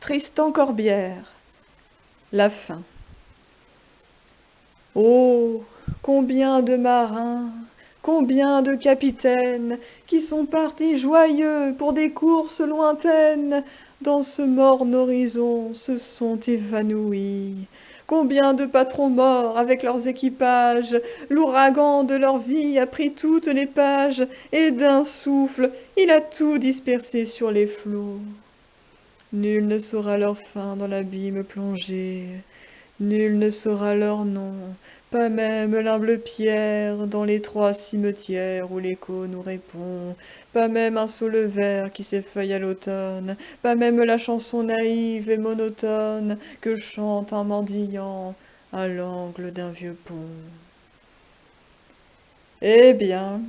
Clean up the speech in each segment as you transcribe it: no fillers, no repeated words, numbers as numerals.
Tristan Corbière. La fin. Oh, combien de marins, combien de capitaines qui sont partis joyeux pour des courses lointaines, dans ce morne horizon se sont évanouis. Combien de patrons morts avec leurs équipages, l'ouragan de leur vie a pris toutes les pages, et d'un souffle il a tout dispersé sur les flots. Nul ne saura leur fin dans l'abîme plongé, nul ne saura leur nom, pas même l'humble pierre dans les 3 cimetières où l'écho nous répond, pas même un saule vert qui s'effeuille à l'automne, pas même la chanson naïve et monotone que chante un mendiant à l'angle d'un vieux pont. Eh bien,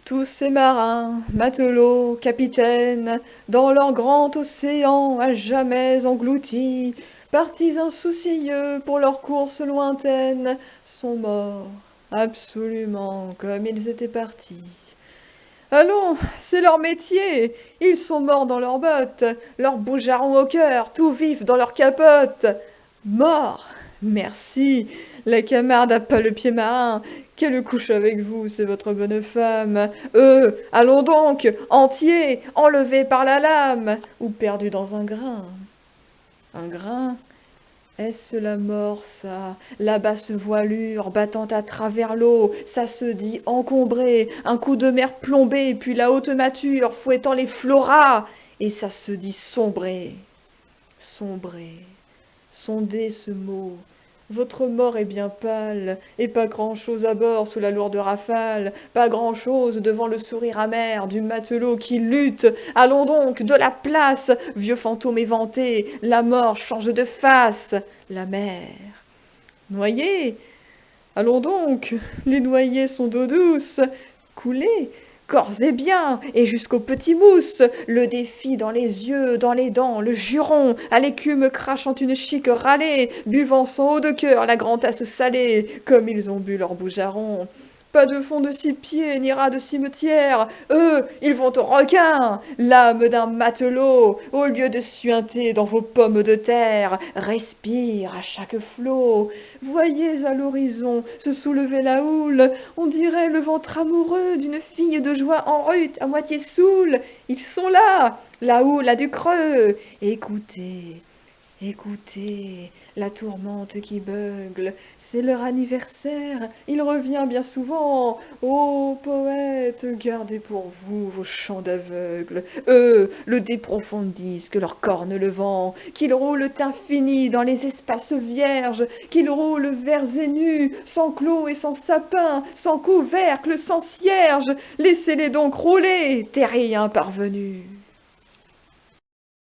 tous ces marins, matelots, capitaines, dans leur grand océan à jamais engloutis, partis insoucieux pour leurs courses lointaines, sont morts, absolument comme ils étaient partis. Allons, c'est leur métier, ils sont morts dans leurs bottes, leurs boujarons au cœur, tout vifs dans leur capote. Morts, merci, la Camarde a pas le pied marin, qu'elle couche avec vous, c'est votre bonne femme. Allons donc, entiers, enlevés par la lame, ou perdus dans un grain. Un grain? Est-ce la mort, ça? La basse voilure battant à travers l'eau, ça se dit encombré, un coup de mer plombé, puis la haute mâture fouettant les floras, et ça se dit sombré. Sombré. Sondez ce mot. Votre mort est bien pâle, et pas grand-chose à bord sous la lourde rafale, pas grand-chose devant le sourire amer du matelot qui lutte. Allons donc, de la place, vieux fantôme éventé, la mort change de face, la mer. Noyés? Allons donc, les noyés sont d'eau douce. Coulés? Corps et bien, et jusqu'au petit mousse, le défi dans les yeux, dans les dents, le juron, à l'écume crachant une chique râlée, buvant sans eau de cœur la grande tasse salée, comme ils ont bu leur boujaron. Pas de fond de 6 pieds, ni rat de cimetière, eux, ils vont au requin, l'âme d'un matelot, au lieu de suinter dans vos pommes de terre, respire à chaque flot. Voyez à l'horizon se soulever la houle, on dirait le ventre amoureux d'une fille de joie en rut, à moitié saoule. Ils sont là, la houle a du creux. Écoutez, écoutez, la tourmente qui beugle, c'est leur anniversaire, il revient bien souvent. Ô poète, gardez pour vous vos chants d'aveugles. Eux le déprofondissent, que leurs cornes le vent, qu'ils roulent infini dans les espaces vierges, qu'ils roulent verts et nus, sans clos et sans sapin, sans couvercle, sans cierge. Laissez-les donc rouler, terriens parvenus.